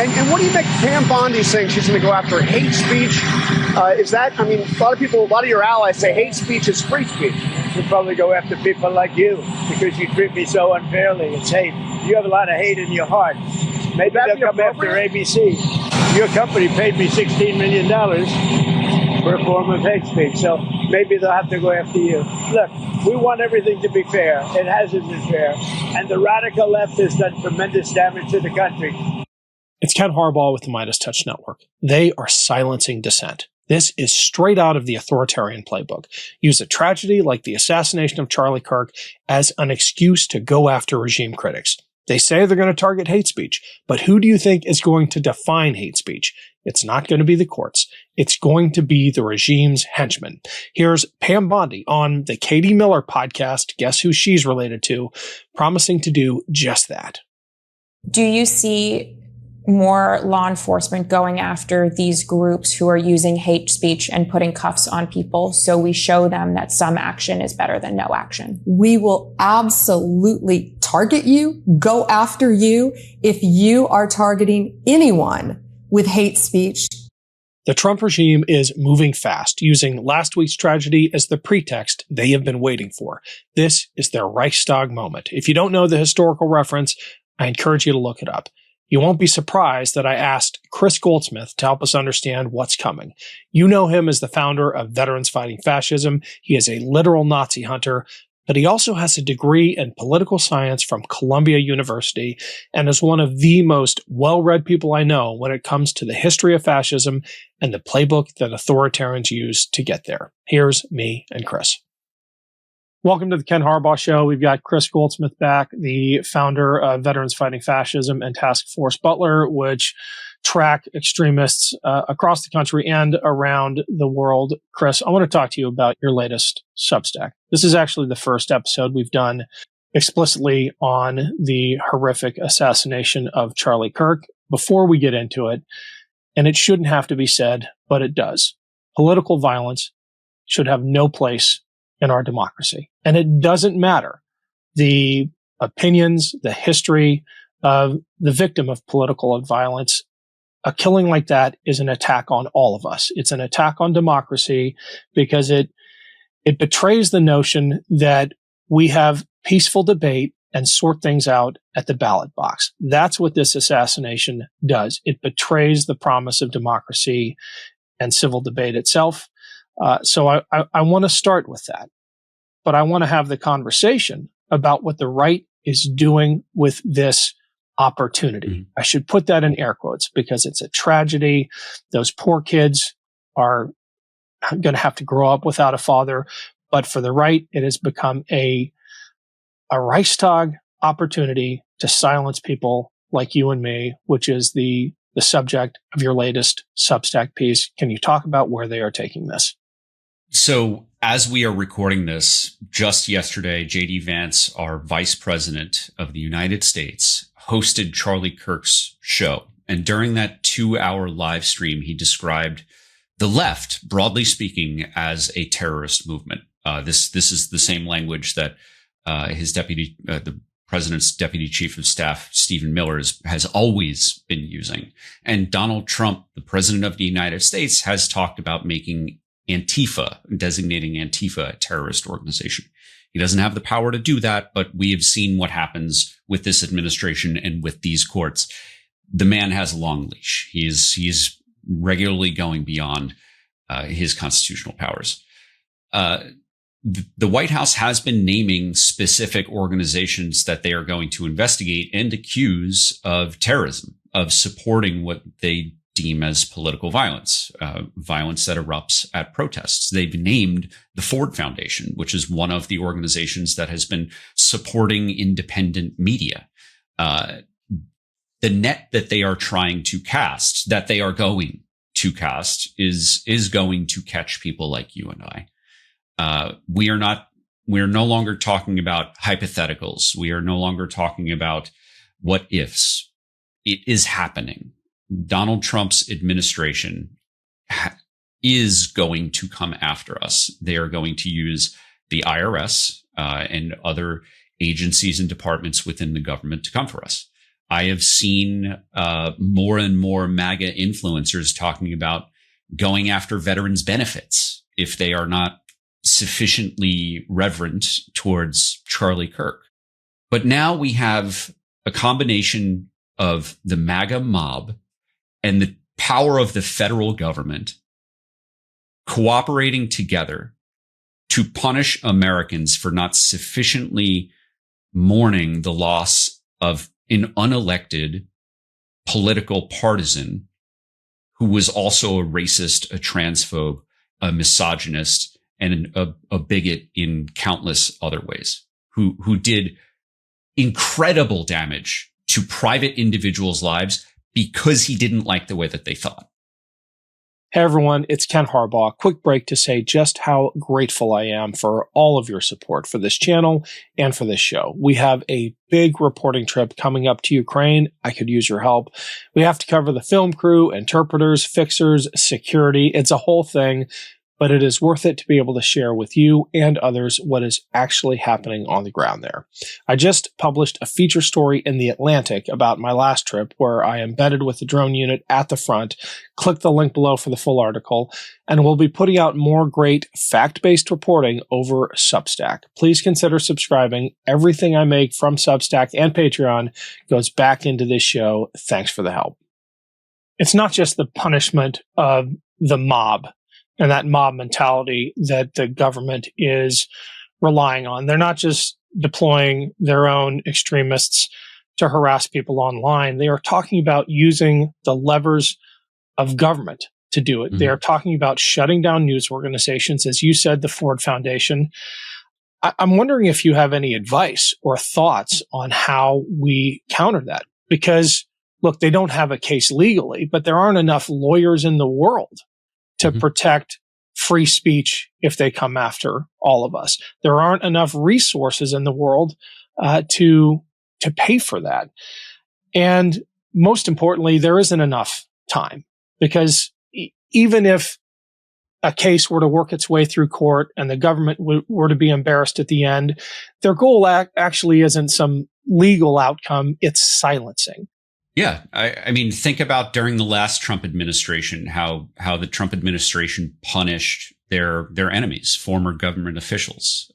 And what do you make Pam Bondi saying she's going to go after hate speech? Is that, I mean, a lot of your allies say hate speech is free speech. You'll probably go after people like you because you treat me so unfairly. It's hate. You have a lot of hate in your heart. Maybe they'll come after ABC. Your company paid me $16 million for a form of hate speech, so maybe they'll have to go after you. Look, we want everything to be fair. It hasn't been fair. And the radical left has done tremendous damage to the country. It's Ken Harbaugh with the MeidasTouch Network. They are silencing dissent. This is straight out of the authoritarian playbook. Use a tragedy like the assassination of Charlie Kirk as an excuse to go after regime critics. They say they're going to target hate speech, but who do you think is going to define hate speech? It's not going to be the courts. It's going to be the regime's henchmen. Here's Pam Bondi on the Katie Miller podcast, guess who she's related to, promising to do just that. Do you see more law enforcement going after these groups who are using hate speech and putting cuffs on people so we show them that some action is better than no action? We will absolutely target you, go after you if you are targeting anyone with hate speech. The Trump regime is moving fast, using last week's tragedy as the pretext they have been waiting for. This is their Reichstag moment. If you don't know the historical reference, I encourage you to look it up. You won't be surprised that I asked Kris Goldsmith to help us understand what's coming. You know him as the founder of Veterans Fighting Fascism. He is a literal Nazi hunter, but he also has a degree in political science from Columbia University and is one of the most well-read people I know when it comes to the history of fascism and the playbook that authoritarians use to get there. Here's me and Kris. Welcome to the Ken Harbaugh Show. We've got Kris Goldsmith back, the founder of Veterans Fighting Fascism and Task Force Butler, which track extremists across the country and around the world. Kris, I want to talk to you about your latest Substack. This is actually the first episode we've done explicitly on the horrific assassination of Charlie Kirk. Before we get into it, and it shouldn't have to be said, but it does, political violence should have no place in our democracy. And it doesn't matter the opinions, the history of the victim of political violence. A killing like that is an attack on all of us. It's an attack on democracy because it betrays the notion that we have peaceful debate and sort things out at the ballot box. That's what this assassination does. It betrays the promise of democracy and civil debate itself. So I want to start with that, but I want to have the conversation about what the right is doing with this opportunity. Mm-hmm. I should put that in air quotes because it's a tragedy. Those poor kids are going to have to grow up without a father. But for the right, it has become a Reichstag opportunity to silence people like you and me, which is the subject of your latest Substack piece. Can you talk about where they are taking this? So as we are recording this, just yesterday, J.D. Vance, our vice president of the United States, hosted Charlie Kirk's show. And during that 2-hour live stream, he described the left, broadly speaking, as a terrorist movement. This is the same language that the president's deputy chief of staff, Stephen Miller, has always been using. And Donald Trump, the president of the United States, has talked about making designating Antifa a terrorist organization. He doesn't have the power to do that, but we have seen what happens with this administration and with these courts. The man has a long leash. He's regularly going beyond his constitutional powers. The White House has been naming specific organizations that they are going to investigate and accuse of terrorism, of supporting what they deem as political violence, violence that erupts at protests. They've named the Ford Foundation, which is one of the organizations that has been supporting independent media. The net that they are trying to cast, that they are going to cast, is going to catch people like you and I. We are no longer talking about hypotheticals. We are no longer talking about what ifs. It is happening. Donald Trump's administration is going to come after us. They are going to use the IRS and other agencies and departments within the government to come for us. I have seen more and more MAGA influencers talking about going after veterans' benefits if they are not sufficiently reverent towards Charlie Kirk. But now we have a combination of the MAGA mob and the power of the federal government cooperating together to punish Americans for not sufficiently mourning the loss of an unelected political partisan who was also a racist, a transphobe, a misogynist, and a bigot in countless other ways, who did incredible damage to private individuals' lives because he didn't like the way that they thought. Hey everyone, it's Ken Harbaugh. Quick break to say just how grateful I am for all of your support for this channel and for this show. We have a big reporting trip coming up to Ukraine. I could use your help. We have to cover the film crew, interpreters, fixers, security. It's a whole thing, but it is worth it to be able to share with you and others what is actually happening on the ground there. I just published a feature story in The Atlantic about my last trip where I embedded with the drone unit at the front. Click the link below for the full article, and we'll be putting out more great fact-based reporting over Substack. Please consider subscribing. Everything I make from Substack and Patreon goes back into this show. Thanks for the help. It's not just the punishment of the mob and that mob mentality that the government is relying on. They're not just deploying their own extremists to harass people online. They are talking about using the levers of government to do it. Mm-hmm. They are talking about shutting down news organizations, as you said, the Ford Foundation. I'm wondering if you have any advice or thoughts on how we counter that. Because, look, they don't have a case legally, but there aren't enough lawyers in the world to protect free speech if they come after all of us. There aren't enough resources in the world to pay for that. And most importantly, there isn't enough time, because even if a case were to work its way through court and the government were to be embarrassed at the end, their goal actually isn't some legal outcome, it's silencing. Yeah. I mean, think about during the last Trump administration, how the Trump administration punished their enemies, former government officials.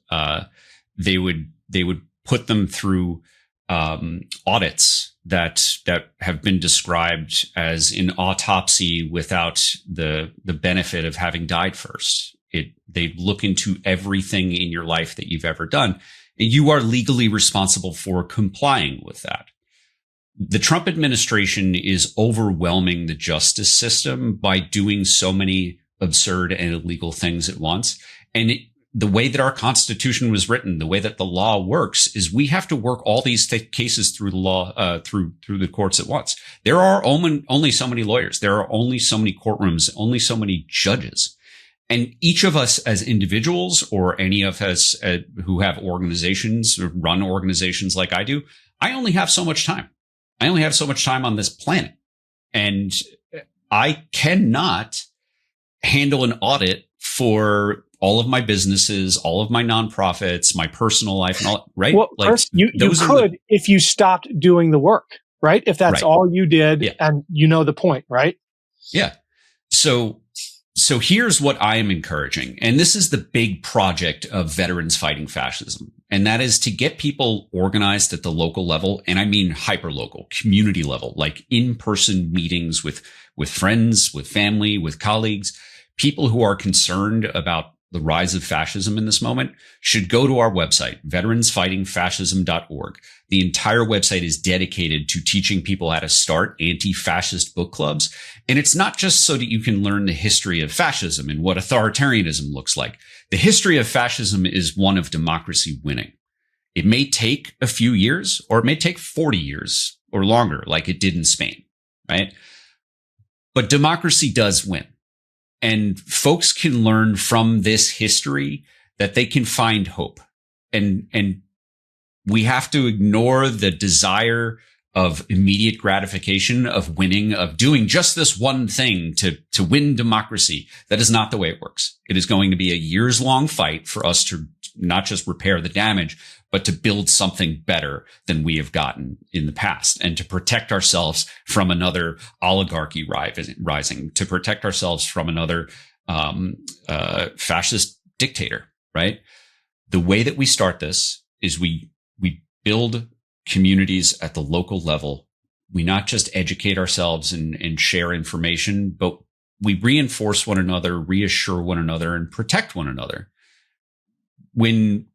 They would put them through audits that have been described as an autopsy without the benefit of having died first. They look into everything in your life that you've ever done, and you are legally responsible for complying with that. The Trump administration is overwhelming the justice system by doing so many absurd and illegal things at once. And the way that our Constitution was written, the way that the law works, is we have to work all these cases through the law, through the courts at once. There are only so many lawyers. There are only so many courtrooms, only so many judges. And each of us as individuals, or any of us who have organizations or run organizations like I do, I only have so much time. I only have so much time on this planet, and I cannot handle an audit for all of my businesses, all of my nonprofits, my personal life, and all. Right? Well, like, Kris, you could if you stopped doing the work, right? If that's all you did, and you know the point, right? Yeah. So here's what I am encouraging, and this is the big project of Veterans Fighting Fascism. And that is to get people organized at the local level. And I mean hyper-local, community level, like in-person meetings with friends, with family, with colleagues. People who are concerned about the rise of fascism in this moment should go to our website, veteransfightingfascism.org. The entire website is dedicated to teaching people how to start anti-fascist book clubs. And it's not just so that you can learn the history of fascism and what authoritarianism looks like. The history of fascism is one of democracy winning. It may take a few years, or it may take 40 years or longer, like it did in Spain, right? But democracy does win. And folks can learn from this history that they can find hope. And we have to ignore the desire of immediate gratification, of winning, of doing just this one thing to win democracy. That is not the way it works. It is going to be a years-long fight for us to not just repair the damage, but to build something better than we have gotten in the past, and to protect ourselves from another oligarchy rising, to protect ourselves from another fascist dictator, right? The way that we start this is we build communities at the local level. We not just educate ourselves and share information, but we reinforce one another, reassure one another, and protect one another. When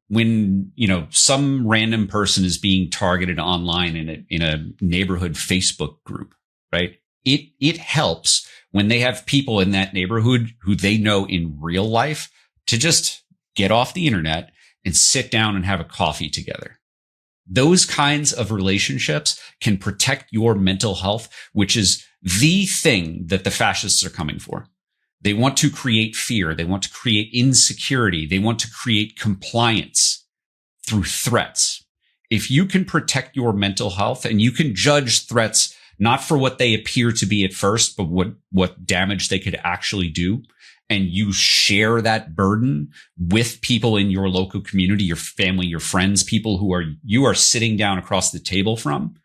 some random person is being targeted online in a neighborhood Facebook group, right? It helps when they have people in that neighborhood who they know in real life to just get off the internet and sit down and have a coffee together. Those kinds of relationships can protect your mental health, which is the thing that the fascists are coming for. They want to create fear. They want to create insecurity. They want to create compliance through threats. If you can protect your mental health and you can judge threats not for what they appear to be at first, but what damage they could actually do, and you share that burden with people in your local community, your family, your friends, people you are sitting down across the table from,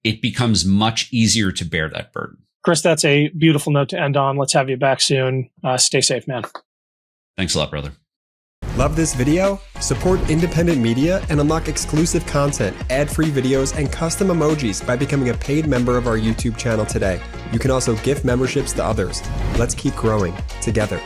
it becomes much easier to bear that burden. Kris, that's a beautiful note to end on. Let's have you back soon. Stay safe, man. Thanks a lot, brother. Love this video? Support independent media and unlock exclusive content, ad-free videos, and custom emojis by becoming a paid member of our YouTube channel today. You can also gift memberships to others. Let's keep growing together.